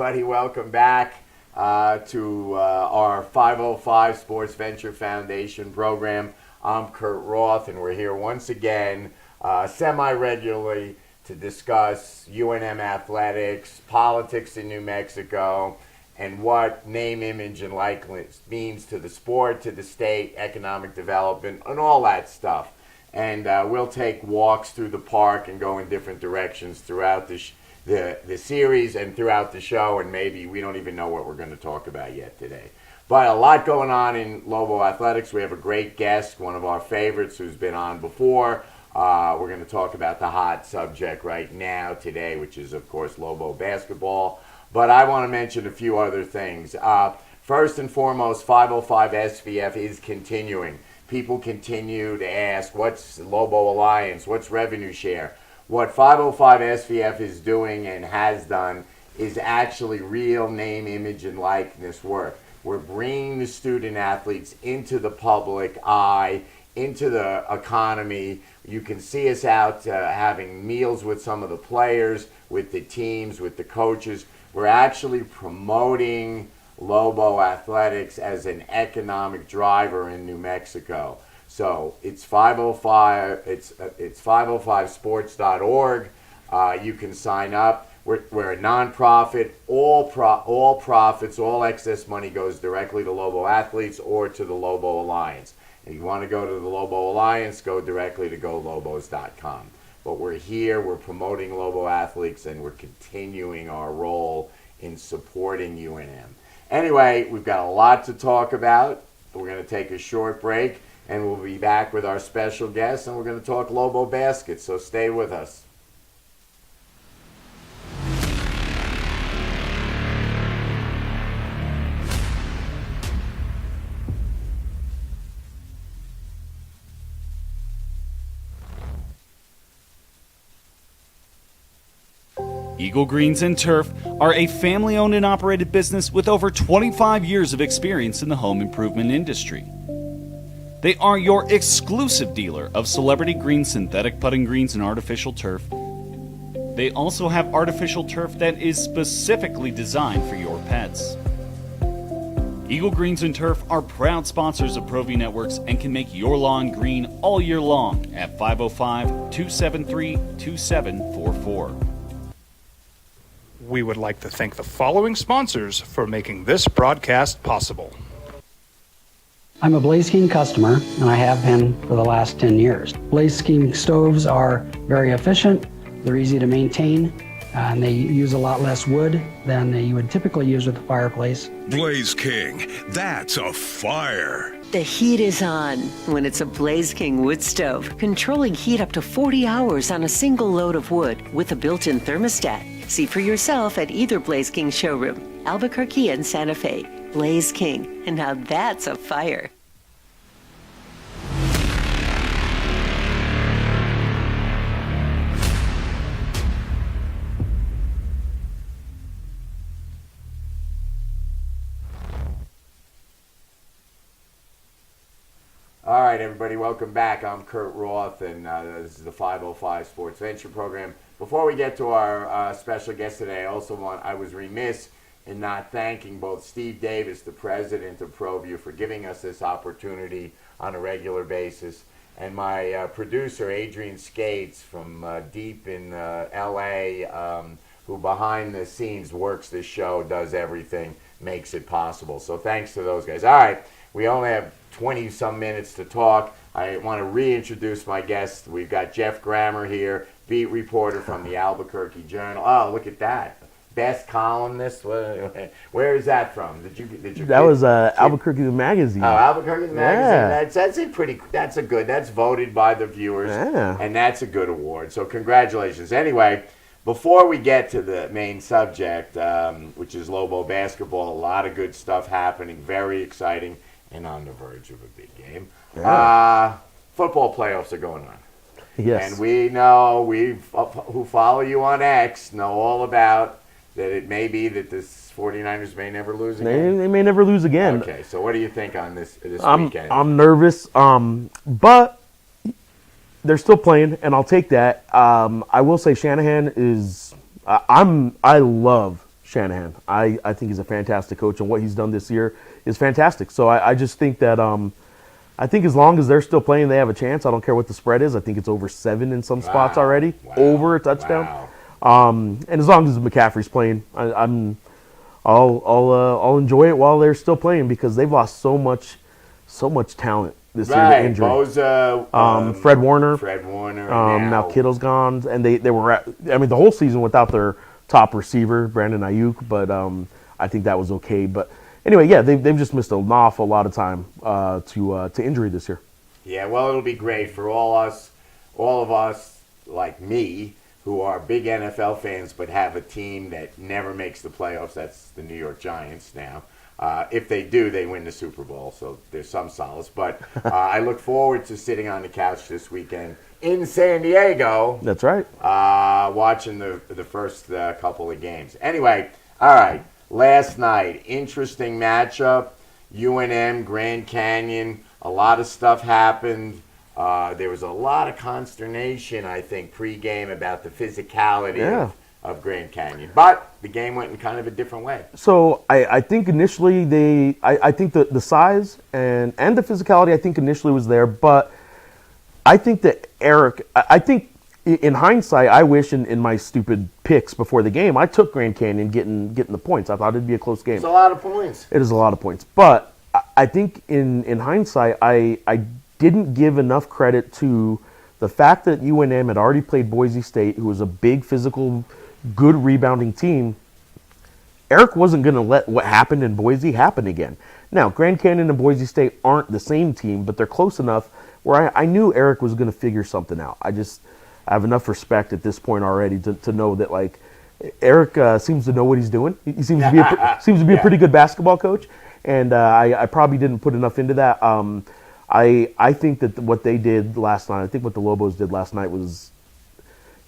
everybody. Welcome back to our 505 Sports Venture Foundation program. I'm Kurt Roth, and we're here once again semi-regularly to discuss UNM athletics, politics in New Mexico, and what name, image, and likeness means to the sport, to the state, economic development, and all that stuff. And we'll take walks through the park and go in different directions throughout the series and throughout the show, and maybe we don't even know what we're going to talk about yet today. But a lot going on in Lobo Athletics. We have a great guest, one of our favorites who's been on before. We're going to talk about the hot subject right now today, which is, of course, Lobo basketball. But I want to mention a few other things. First and foremost, 505 SVF is continuing. People continue to ask, what's Lobo Alliance? What's revenue share? What 505 SVF is doing and has done is actually real name, image, and likeness work. We're bringing the student athletes into the public eye, into the economy. You can see us out having meals with some of the players, with the teams, with the coaches. We're actually promoting Lobo Athletics as an economic driver in New Mexico. So it's 505. It's 505sports.org. You can sign up. We're a nonprofit. All profits, all excess money goes directly to Lobo athletes or to the Lobo Alliance. If you want to go to the Lobo Alliance, go directly to golobos.com. But we're here. We're promoting Lobo athletes, and we're continuing our role in supporting UNM. Anyway, we've got a lot to talk about. We're going to take a short break, and we'll be back with our special guest, and we're going to talk Lobo basket, so stay with us. Eagle Greens and Turf are a family-owned and operated business with over 25 years of experience in the home improvement industry. They are your exclusive dealer of celebrity green, synthetic putting greens, and artificial turf. They also have artificial turf that is specifically designed for your pets. Eagle Greens and Turf are proud sponsors of ProV Networks and can make your lawn green all year long at 505-273-2744. We would like to thank the following sponsors for making this broadcast possible. I'm a Blaze King customer, and I have been for the last 10 years. Blaze King stoves are very efficient, they're easy to maintain, and they use a lot less wood than you would typically use with a fireplace. Blaze King, that's a fire. The heat is on when it's a Blaze King wood stove, controlling heat up to 40 hours on a single load of wood with a built-in thermostat. See for yourself at either Blaze King showroom, Albuquerque and Santa Fe. Blaze King, and now that's a fire. All right, everybody, welcome back. I'm Kurt Roth, and this is the 505 Sports Venture Program. Before we get to our special guest today, I was remiss in not thanking both Steve Davis, the president of ProView, for giving us this opportunity on a regular basis, and my producer, Adrian Skates, from deep in L.A., who behind the scenes works this show, does everything, makes it possible. So thanks to those guys. All right, we only have 20-some minutes to talk. I want to reintroduce my guest. We've got Jeff Grammer here, beat reporter from the Albuquerque Journal. Oh, look at that. Best columnist. Where is that from? Did you that was Albuquerque Magazine. Oh, Albuquerque Magazine. Yeah. That's voted by the viewers. Yeah. And that's a good award. So congratulations. Anyway, before we get to the main subject, which is Lobo basketball, a lot of good stuff happening, very exciting, and on the verge of a big game. Yeah. Football playoffs are going on. Yes. And we know, who follow you on X, know all about that it may be that the 49ers may never lose again. They may never lose again. Okay, so what do you think on this weekend? I'm nervous, but they're still playing, and I'll take that. I will say Shanahan is I love Shanahan. I think he's a fantastic coach, and what he's done this year is fantastic. So I just think that I think as long as they're still playing, they have a chance. I don't care what the spread is. I think it's over 7 in some spots already, over a touchdown. Wow. And as long as McCaffrey's playing, I'll enjoy it while they're still playing because they've lost so much talent this year to injury. Bosa, Fred Warner. Now Now Kittle's gone, and they were the whole season without their top receiver, Brandon Ayuk, but I think that was okay. But anyway, yeah, they've just missed an awful lot of time to injury this year. Yeah, well, it'll be great for all of us like me, who are big NFL fans but have a team that never makes the playoffs. That's the New York Giants now. If they do, they win the Super Bowl, so there's some solace. But I look forward to sitting on the couch this weekend in San Diego. That's right. Watching the first couple of games. Anyway, all right, last night, interesting matchup. UNM, Grand Canyon, a lot of stuff happened. There was a lot of consternation, I think, pregame about the physicality of Grand Canyon. But the game went in kind of a different way. So I think initially I think the size and the physicality I think initially was there, but I think that Eric, I think in hindsight, I wish in my stupid picks before the game, I took Grand Canyon getting the points. I thought it'd be a close game. It's a lot of points. It is a lot of points. But I think in hindsight, I didn't give enough credit to the fact that UNM had already played Boise State, who was a big physical, good rebounding team. Eric wasn't going to let what happened in Boise happen again. Now, Grand Canyon and Boise State aren't the same team, but they're close enough where I knew Eric was going to figure something out. I have enough respect at this point already to know that, like, Eric seems to know what he's doing. He seems to be a pretty good basketball coach, and I probably didn't put enough into that. I think that what they did last night, I think what the Lobos did last night was,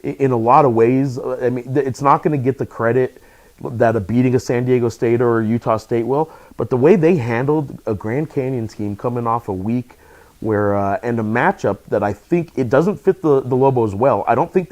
in a lot of ways, I mean, it's not going to get the credit that a beating a San Diego State or Utah State will, but the way they handled a Grand Canyon team coming off a week where and a matchup that I think it doesn't fit the Lobos well. I think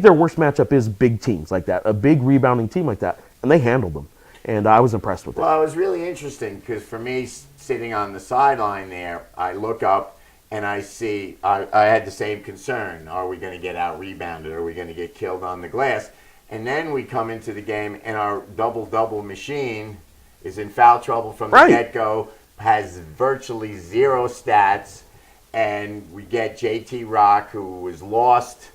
their worst matchup is big teams like that, a big rebounding team like that, and they handled them, and I was impressed with it. Well, it was really interesting because for me, sitting on the sideline there, I look up and I see, I had the same concern. Are we going to get out-rebounded? Are we going to get killed on the glass? And then we come into the game and our double-double machine is in foul trouble from the get-go, has virtually zero stats, and we get JT Rock, who was lost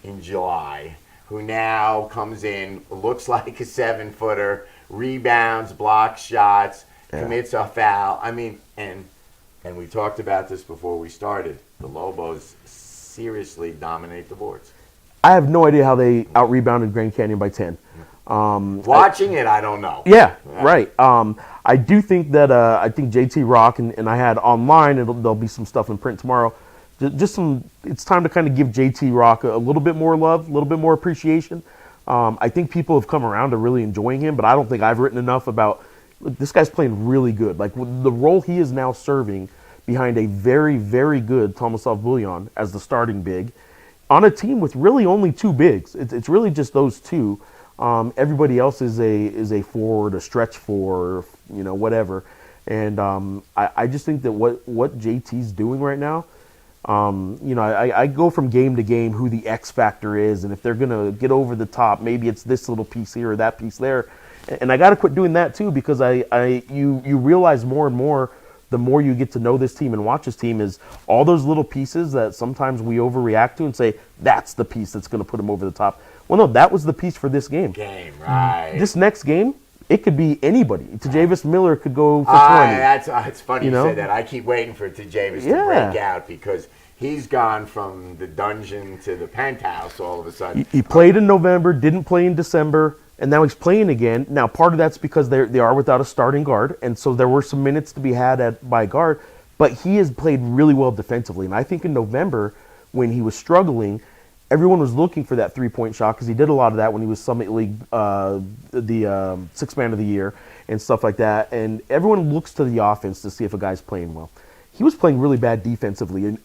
in July, who now comes in, looks like a 7-footer, rebounds, blocks shots, commits a foul. I mean, and we talked about this before we started. The Lobos seriously dominate the boards. I have no idea how they out-rebounded Grand Canyon by 10. Watching it, I don't know. Yeah, right. I do think that I think JT Rock and I had online. There'll be some stuff in print tomorrow. Just some. It's time to kind of give JT Rock a little bit more love, a little bit more appreciation. I think people have come around to really enjoying him, but I don't think I've written enough about. Look, this guy's playing really good. Like the role he is now serving behind a very, very good Tomislav Buljan as the starting big on a team with really only two bigs. It's really just those two. Everybody else is a forward, a stretch four, whatever. And I just think that what JT's doing right now, I go from game to game who the X factor is, and if they're gonna get over the top, maybe it's this little piece here or that piece there. And I got to quit doing that too, because you realize more and more the more you get to know this team and watch this team is all those little pieces that sometimes we overreact to and say that's the piece that's going to put them over the top. Well, no, that was the piece for this game. Right. This next game, it could be anybody. Tajavis Miller could go for 20. It's funny you say that. I keep waiting for Tajavis to break out because he's gone from the dungeon to the penthouse all of a sudden. He played in November, didn't play in December, and now he's playing again. Now, part of that's because they are without a starting guard, and so there were some minutes to be had by guard, but he has played really well defensively. And I think in November, when he was struggling, everyone was looking for that three-point shot because he did a lot of that when he was Summit League, the Sixth Man of the Year and stuff like that. And everyone looks to the offense to see if a guy's playing well. He was playing really bad defensively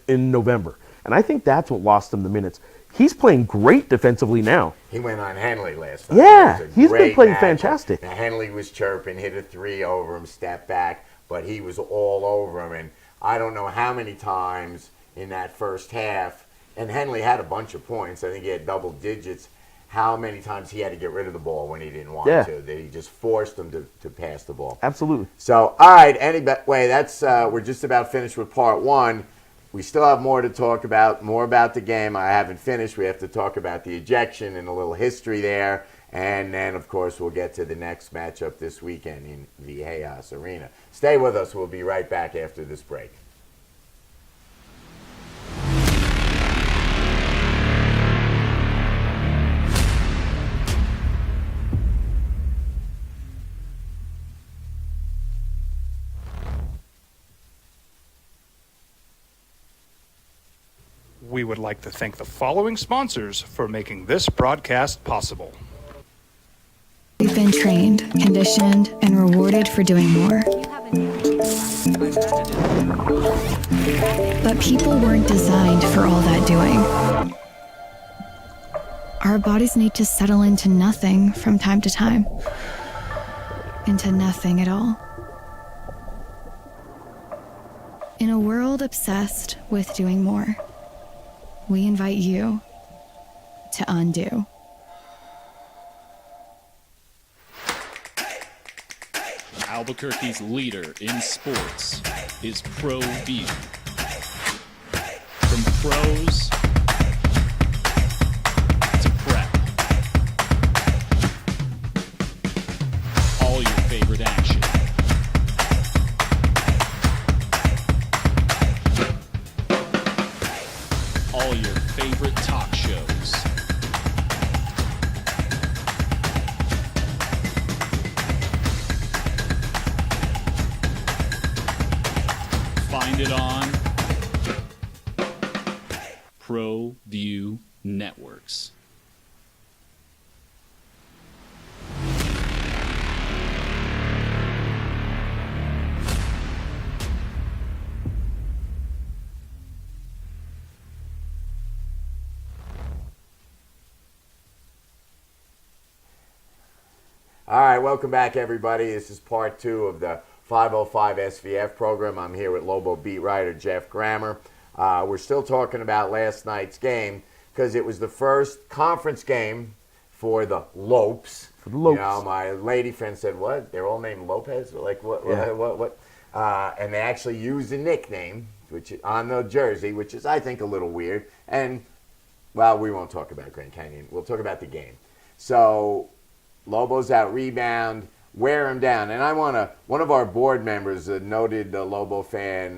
in November, and I think that's what lost him the minutes. he's playing great defensively now. He went on Henley last night. Yeah, It was a he's been great playing matchup. fantastic. Now, Henley was chirping, hit a 3 over him, step back, but he was all over him. And I don't know how many times in that first half, and Henley had a bunch of points. I think he had double digits. How many times he had to get rid of the ball when he didn't want to? That he just forced him to pass the ball. Absolutely. So, all right, anyway, that's we're just about finished with part one. We still have more to talk about, more about the game. I haven't finished. We have to talk about the ejection and a little history there. And then, of course, we'll get to the next matchup this weekend in Viejas Arena. Stay with us. We'll be right back after this break. We would like to thank the following sponsors for making this broadcast possible. We've been trained, conditioned, and rewarded for doing more. But people weren't designed for all that doing. Our bodies need to settle into nothing from time to time. Into nothing at all. In a world obsessed with doing more, we invite you to undo. Albuquerque's leader in sports is ProView. From pros to prep, all your favorite action. All your favorite talk shows. Find it on ProView Networks. All right, welcome back, everybody. This is part two of the 505 SVF program. I'm here with Lobo beat writer Jeff Grammer. We're still talking about last night's game because it was the first conference game for the Lopes. For the Lopes. You know, my lady friend said, "What? They're all named Lopez? Like what? Yeah. What?" And they actually used a nickname, which on the jersey, which is I think a little weird. And well, we won't talk about Grand Canyon. We'll talk about the game. So Lobos out rebound, wear him down. And I want to, one of our board members, a noted Lobo fan,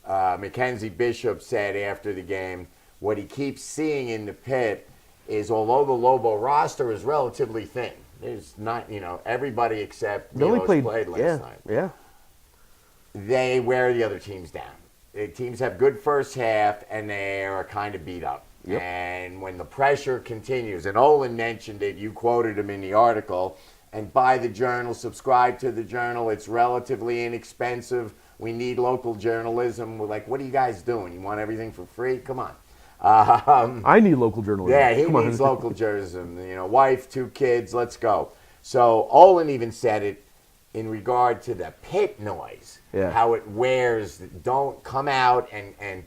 Mackenzie Bishop, said after the game, what he keeps seeing in the pit is although the Lobo roster is relatively thin, there's not, everybody except They only Milos played last night. Yeah. They wear the other teams down. The teams have good first half, and they are kind of beat up. Yep. And when the pressure continues, and Olin mentioned it, you quoted him in the article, and buy the Journal, subscribe to the Journal. It's relatively inexpensive. We need local journalism. We're like, what are you guys doing? You want everything for free? Come on. I need local journalism. Yeah, he Come on. needs local journalism. Wife, 2 kids, let's go. So Olin even said it in regard to the pit noise, how it wears. Don't come out and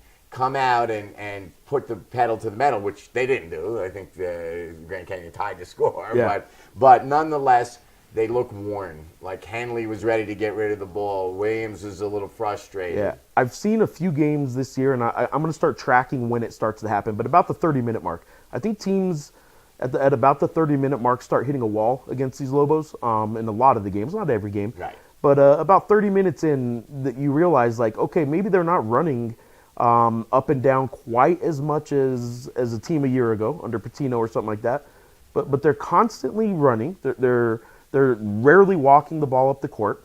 put the pedal to the metal, which they didn't do. I think the Grand Canyon tied the score, Yeah. but nonetheless, they look worn. Like Henley was ready to get rid of the ball. Williams was a little frustrated. Yeah, I've seen a few games this year, and I'm going to start tracking when it starts to happen. But about the 30-minute mark, I think teams at about the 30-minute mark start hitting a wall against these Lobos in a lot of the games, not every game. Right. But about 30 minutes in, that you realize, like, okay, maybe they're not running up and down quite as much as a team a year ago under Patino or something like that. But they're constantly running. They're rarely walking the ball up the court.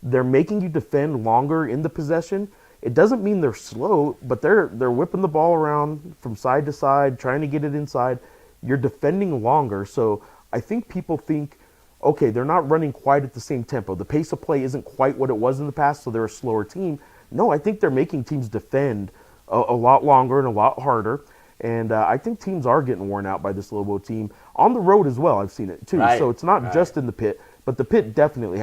They're making you defend longer in the possession. It doesn't mean they're slow, but they're whipping the ball around from side to side, trying to get it inside. You're defending longer. So I think people think, okay, they're not running quite at the same tempo. The pace of play isn't quite what it was in the past, so they're a slower team. No, I think they're making teams defend a lot longer and a lot harder. And I think teams are getting worn out by this Lobo team. On the road as well, I've seen it too. Right, So it's not right. just in the pit, but the pit definitely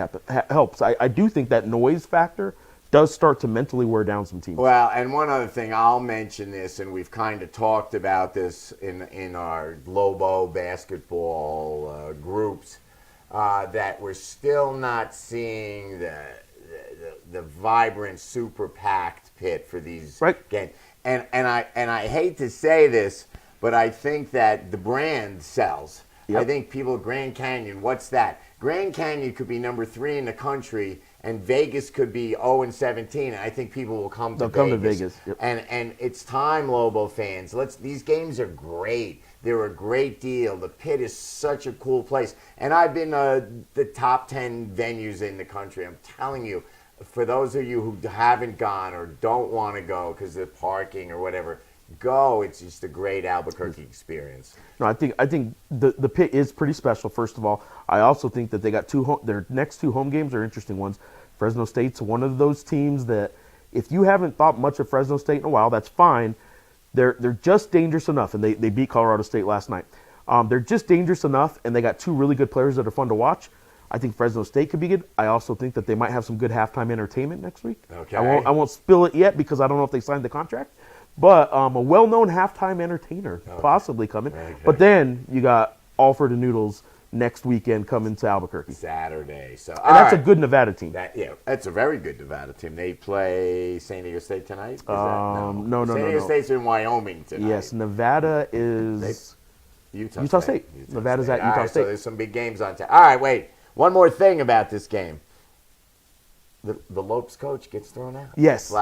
helps. I do think that noise factor does start to mentally wear down some teams. Well, and one other thing, I'll mention this, and we've kind of talked about this in our Lobo basketball groups, that we're still not seeing the vibrant, super packed pit for these Right. games. And I hate to say this, but I think that the brand sells. Yep. I think people, Grand Canyon, what's that? Grand Canyon could be number 3 in the country, and Vegas could be 0-17. And I think people will come to They'll Vegas. come to Vegas, yep. And it's time, Lobo fans. These games are great. They're a great deal. The pit is such a cool place. And I've been the top 10 venues in the country. I'm telling you, for those of you who haven't gone or don't want to go because of parking or whatever, go. It's just a great Albuquerque experience. No, I think the pit is pretty special. First of all, I also think that they got their next 2 home games are interesting ones. Fresno State's one of those teams that, if you haven't thought much of Fresno State in a while, that's fine. They're just dangerous enough, and they beat Colorado State last night. They're just dangerous enough, and they got 2 really good players that are fun to watch. I think Fresno State could be good. I also think that they might have some good halftime entertainment next week. Okay. I won't spill it yet because I don't know if they signed the contract. But a well-known halftime entertainer possibly coming. Okay. But then you got Alfred and Noodles next weekend coming to Albuquerque. Saturday. So, And that's a good Nevada team. That's a very good Nevada team. They play San Diego State tonight? Is that, no. San Diego State's in Wyoming tonight. Yes, Nevada is Utah State. Nevada's at All Utah right, State. So there's some big games on tap. All right, wait. One more thing about this game. The Lopes coach gets thrown out. Yes.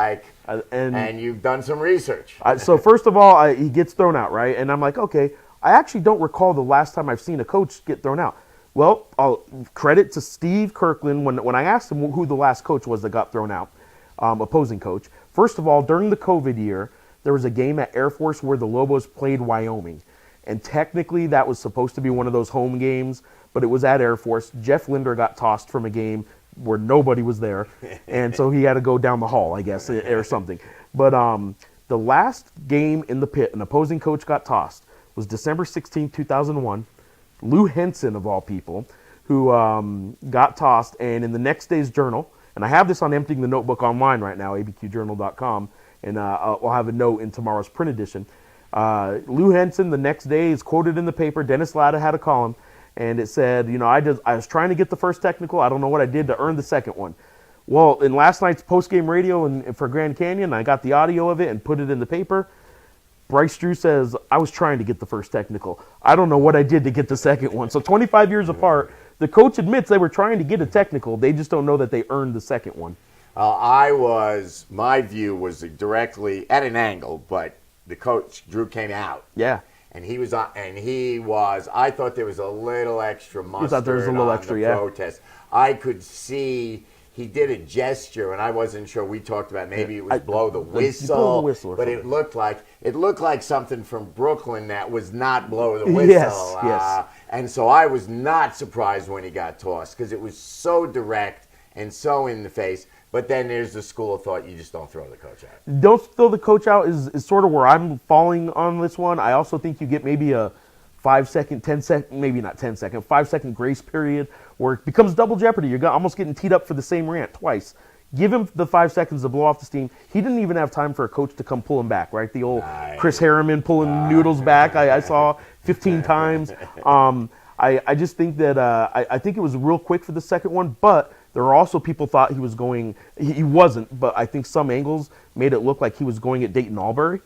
And you've done some research. So first of all, he gets thrown out, right? And I'm like, okay, I actually don't recall the last time I've seen a coach get thrown out. Well, I'll credit to Steve Kirkland when I asked him who the last coach was that got thrown out, opposing coach. First of all, during the COVID year, there was a game at Air Force where the Lobos played Wyoming. And technically that was supposed to be one of those home games, but it was at Air Force. Jeff Linder got tossed from a game where nobody was there, and so he had to go down the hall, I guess, or something. But the last game in the pit, an opposing coach got tossed, was December 16, 2001. Lou Henson, of all people, who got tossed, and in the next day's journal, and I have this on Emptying the Notebook online right now, abqjournal.com, and I'll have a note in tomorrow's print edition. Lou Henson, the next day, is quoted in the paper. Dennis Latta had a column, and it said, I was trying to get the first technical. I don't know what I did to earn the second one. Well, in last night's post-game radio and for Grand Canyon, I got the audio of it and put it in the paper. Bryce Drew says, I was trying to get the first technical. I don't know what I did to get the second one. So 25 years apart, the coach admits they were trying to get a technical. They just don't know that they earned the second one. My view was directly at an angle, but the coach, Drew, came out. Yeah. And I thought there was a little extra mustard thought there was a little on extra, the yeah. protest. I could see he did a gesture, and I wasn't sure. We talked about maybe it was blow the whistle, blow the whistle or but something. it looked like something from Brooklyn that was not blow the whistle. Yes. And so I was not surprised when he got tossed because it was so direct and so in the face. But then there's the school of thought, you just don't throw the coach out. Don't throw the coach out is sort of where I'm falling on this one. I also think you get maybe a 5 second, 10 second, maybe not 10 second, 5 second grace period where it becomes double jeopardy. You're almost getting teed up for the same rant twice. Give him the 5 seconds to blow off the steam. He didn't even have time for a coach to come pull him back, right? The old Chris Harriman pulling Noodles back I saw 15 times. I just think that I think it was real quick for the second one, but there were also people thought he was going. He wasn't, but I think some angles made it look like he was going at Dayton Albury,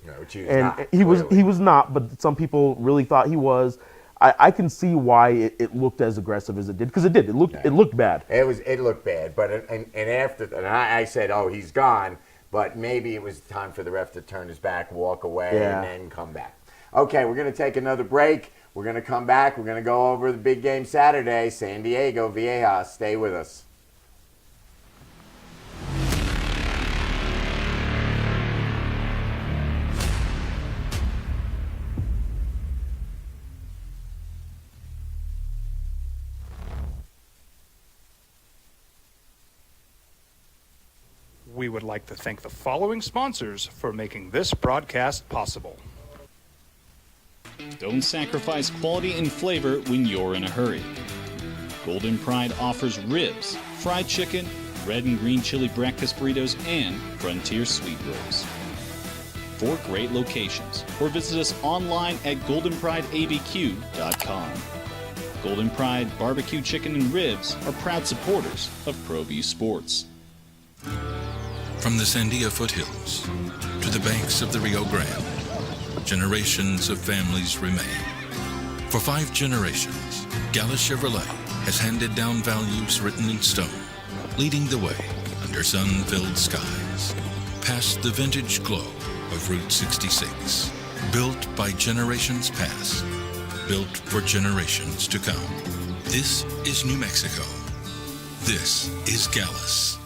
he was not. But some people really thought he was. I can see why it looked as aggressive as it did because it did. It looked bad. It looked bad, but and I said, oh, he's gone. But maybe it was time for the ref to turn his back, walk away, and then come back. Okay, we're going to take another break. We're going to come back. We're going to go over the big game Saturday, San Diego, Viejas. Stay with us. We would like to thank the following sponsors for making this broadcast possible. Don't sacrifice quality and flavor when you're in a hurry. Golden Pride offers ribs, fried chicken, red and green chili breakfast burritos, and frontier sweet rolls. 4 great locations, or visit us online at goldenprideabq.com. Golden Pride Barbecue Chicken and Ribs are proud supporters of ProView Sports. From the Sandia foothills to the banks of the Rio Grande, generations of families remain. For 5 generations, Gallus Chevrolet has handed down values written in stone, leading the way under sun-filled skies, past the vintage glow of Route 66. Built by generations past, built for generations to come. This is New Mexico. This is Gallus.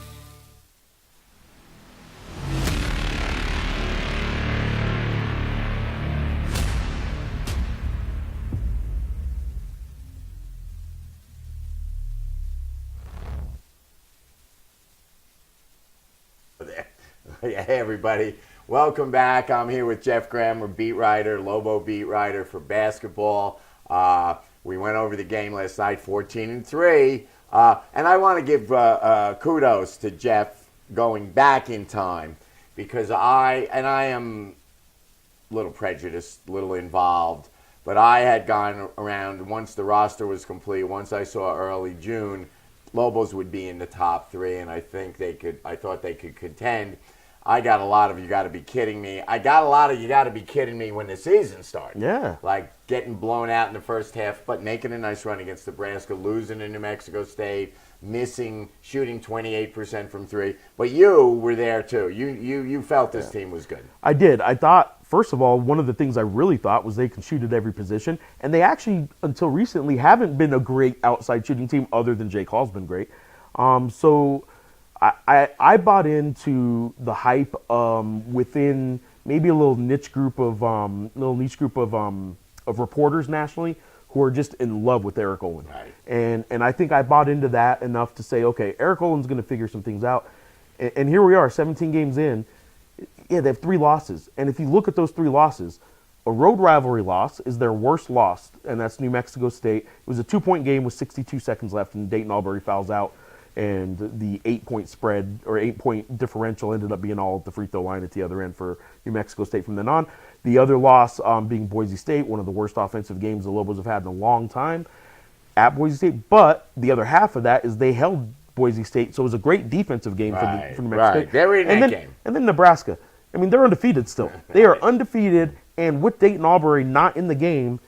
Hey everybody, welcome back. I'm here with Jeff Grammer, beat writer, Lobo beat writer for basketball. We went over the game last night, 14-3, and I want to give kudos to Jeff going back in time, because I am a little prejudiced, a little involved, but I had gone around once the roster was complete. Once I saw early June, Lobos would be in the top 3, and I thought they could contend. I got a lot of "you got to be kidding me." I got a lot of "you got to be kidding me" when the season started. Yeah. Like getting blown out in the first half, but making a nice run against Nebraska, losing to New Mexico State, shooting 28% from 3. But you were there too. You felt this team was good. I did. I thought, first of all, one of the things I really thought was they can shoot at every position. And they actually, until recently, haven't been a great outside shooting team other than Jake Hall's been great. So I bought into the hype within maybe a little niche group of reporters nationally who are just in love with Eric Olin. Right. And I think I bought into that enough to say, okay, Eric Olin's going to figure some things out. And here we are, 17 games in. Yeah, they have 3 losses. And if you look at those 3 losses, a road rivalry loss is their worst loss, and that's New Mexico State. It was a 2-point game with 62 seconds left, and Dayton Albury fouls out. And the 8-point spread or 8-point differential ended up being all at the free throw line at the other end for New Mexico State from then on. The other loss being Boise State, one of the worst offensive games the Lobos have had in a long time at Boise State. But the other half of that is they held Boise State, so it was a great defensive game for New Mexico State. They were in that game. And then Nebraska. I mean, they're undefeated still. They are undefeated, and with Dayton Albury not in the game,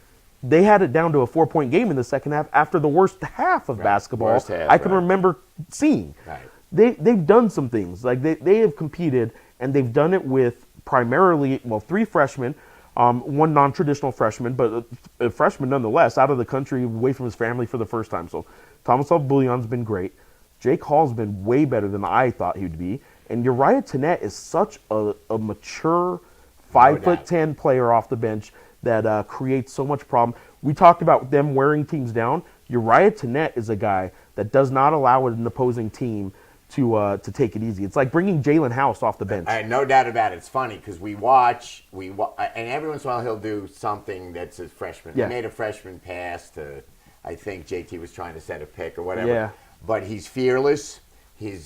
they had it down to a 4-point game in the second half after the worst half of basketball I can remember seeing. Right. They've done some things. Like they have competed, and they've done it with primarily, 3 freshmen, 1 non-traditional freshman, but a freshman nonetheless, out of the country, away from his family for the first time. So Thomas Bullion's been great. Jake Hall's been way better than I thought he would be. And Uriah Tenet is such a mature 5'10" player off the bench that creates so much problem. We talked about them wearing teams down. Uriah Tenet is a guy that does not allow an opposing team to take it easy. It's like bringing Jalen House off the bench. I had no doubt about it. It's funny because we watch, and every once in a while he'll do something that's a freshman. Yeah. He made a freshman pass to, I think JT was trying to set a pick or whatever. Yeah. But he's fearless. He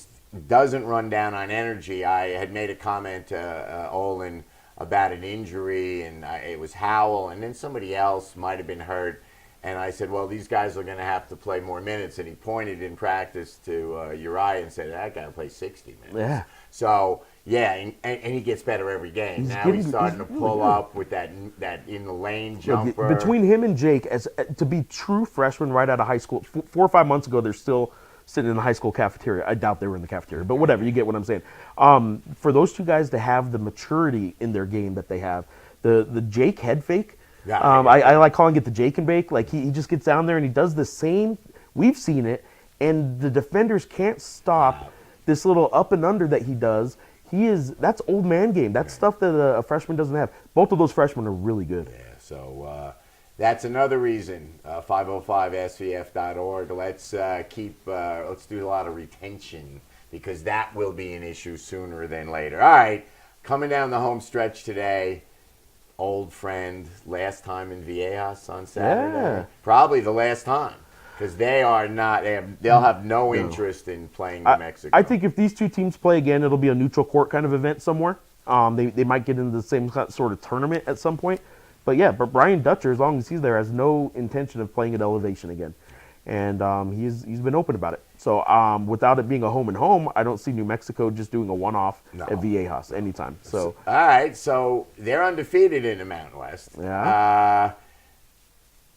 doesn't run down on energy. I had made a comment to Olin about an injury, and it was Howell, and then somebody else might have been hurt. And I said, well, these guys are going to have to play more minutes. And he pointed in practice to Uriah and said, that guy will play 60 minutes. Yeah. So, yeah, and he gets better every game. He's starting to pull up with that in the lane jumper. Between him and Jake, as to be true freshmen right out of high school, 4 or 5 months ago, they're still sitting in the high school cafeteria. I doubt they were in the cafeteria, but whatever, you get what I'm saying. For those 2 guys to have the maturity in their game that they have, the Jake head fake, I like calling it the Jake and bake. Like he just gets down there and he does the same. We've seen it, and the defenders can't stop this little up and under that he does. That's old man game. That's stuff that a freshman doesn't have. Both of those freshmen are really good. Yeah, so that's another reason. 505svf.org. Let's let's do a lot of retention, because that will be an issue sooner than later. All right, coming down the home stretch today. old friend, last time in Viejas on Saturday. Yeah. Probably the last time, because they'll have no interest in playing New Mexico. I think if these two teams play again, it'll be a neutral court kind of event somewhere. They might get into the same sort of tournament at some point. But yeah, but Brian Dutcher, as long as he's there, has no intention of playing at elevation again. And he's been open about it. So without it being a home and home, I don't see New Mexico just doing a one-off at Viejas anytime. So all right, so they're undefeated in the Mountain West. Yeah.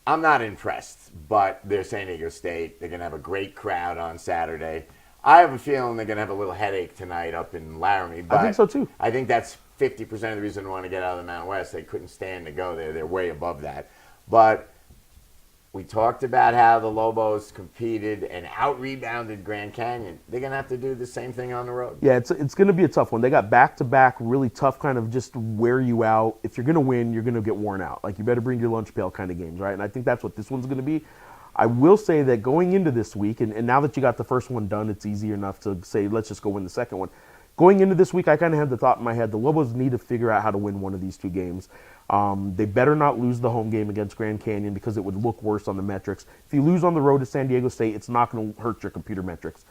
I'm not impressed, but they're San Diego State. They're going to have a great crowd on Saturday. I have a feeling they're going to have a little headache tonight up in Laramie. But I think so too. I think that's 50% of the reason they want to get out of the Mountain West. They couldn't stand to go there. They're way above that. But we talked about how the Lobos competed and out-rebounded Grand Canyon. They're going to have to do the same thing on the road. Yeah, it's going to be a tough one. They got back-to-back really tough kind of just wear you out. If you're going to win, you're going to get worn out. Like, you better bring your lunch pail kind of games, right? And I think that's what this one's going to be. I will say that going into this week, and now that you got the first one done, it's easier enough to say, let's just go win the second one. Going into this week, I kind of had the thought in my head, the Lobos need to figure out how to win one of these two games. They better not lose the home game against Grand Canyon because it would look worse on the metrics. If you lose on the road to San Diego State, it's not going to hurt your computer metrics.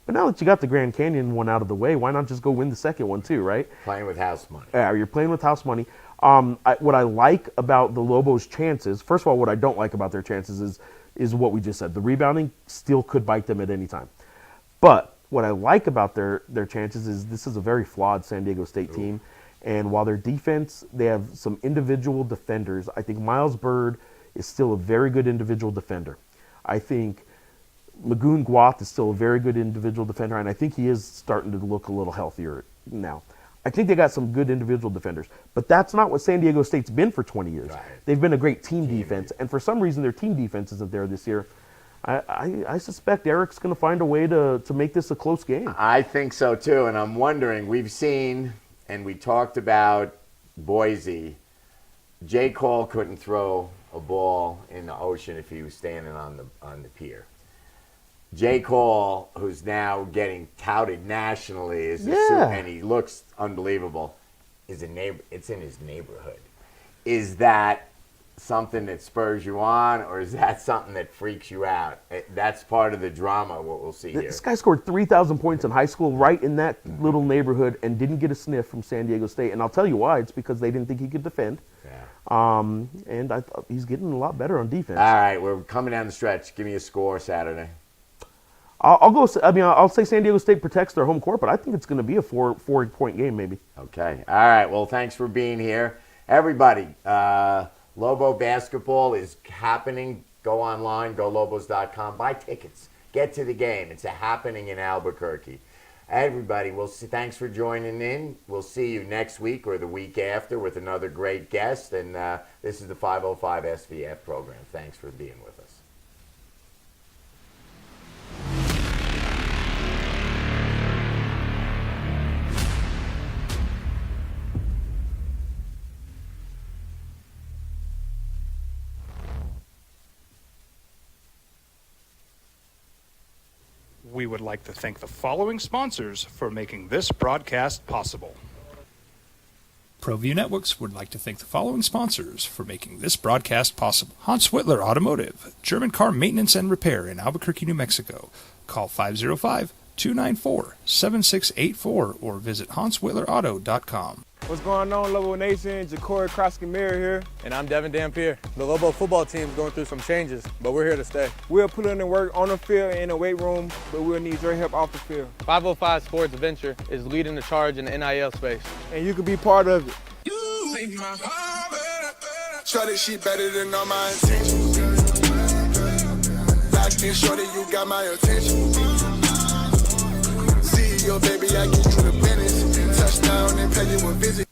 But now that you got the Grand Canyon one out of the way, why not just go win the second one too, right? Playing with house money. Yeah, you're playing with house money. What I like about the Lobos' chances, first of all, what I don't like about their chances is what we just said. The rebounding still could bite them at any time. But what I like about their chances is this is a very flawed San Diego State team. And while their defense, they have some individual defenders. I think Miles Bird is still a very good individual defender. I think Lagoon Guath is still a very good individual defender, and I think he is starting to look a little healthier now. I think they got some good individual defenders, but that's not what San Diego State's been for 20 years. Right. They've been a great team defense, and for some reason their team defense isn't there this year. I suspect Eric's going to find a way to make this a close game. I think so too, and I'm wondering, we've seen, and we talked about Boise, J. Cole couldn't throw a ball in the ocean if he was standing on the pier. J. Cole, who's now getting touted nationally as and he looks unbelievable, it's in his neighborhood. Is that something that spurs you on, or is that something that freaks you out? That's part of the drama, what we'll see here. This guy scored 3,000 points in high school right in that little neighborhood and didn't get a sniff from San Diego State. And I'll tell you why. It's because they didn't think he could defend. Yeah. And I thought he's getting a lot better on defense. All right, we're coming down the stretch. Give me a score Saturday. I'll say San Diego State protects their home court, but I think it's going to be a four-point game maybe. Okay. All right. Well, thanks for being here. Everybody, Lobo basketball is happening. Go online, golobos.com. Buy tickets. Get to the game. It's happening in Albuquerque. Everybody, thanks for joining in. We'll see you next week or the week after with another great guest. And this is the 505 SVF program. Thanks for being with us. We would like to thank the following sponsors for making this broadcast possible. ProView Networks would like to thank the following sponsors for making this broadcast possible. Hans Whitler Automotive, German car maintenance and repair in Albuquerque, New Mexico. Call 505-294-7684 or visit hanswhitlerauto.com. What's going on, Lobo Nation? Ja'Cory Krosky-Mir here. And I'm Devin Dampier. The Lobo football team is going through some changes, but we're here to stay. We'll put in the work on the field and in the weight room, but we'll need your help off the field. 505 Sports Venture is leading the charge in the NIL space. And you can be part of it. Shorty, she better than all my intentions. Locked in, shorty, you got my attention. See your baby, I get you the business. Touchdown and pay you a visit.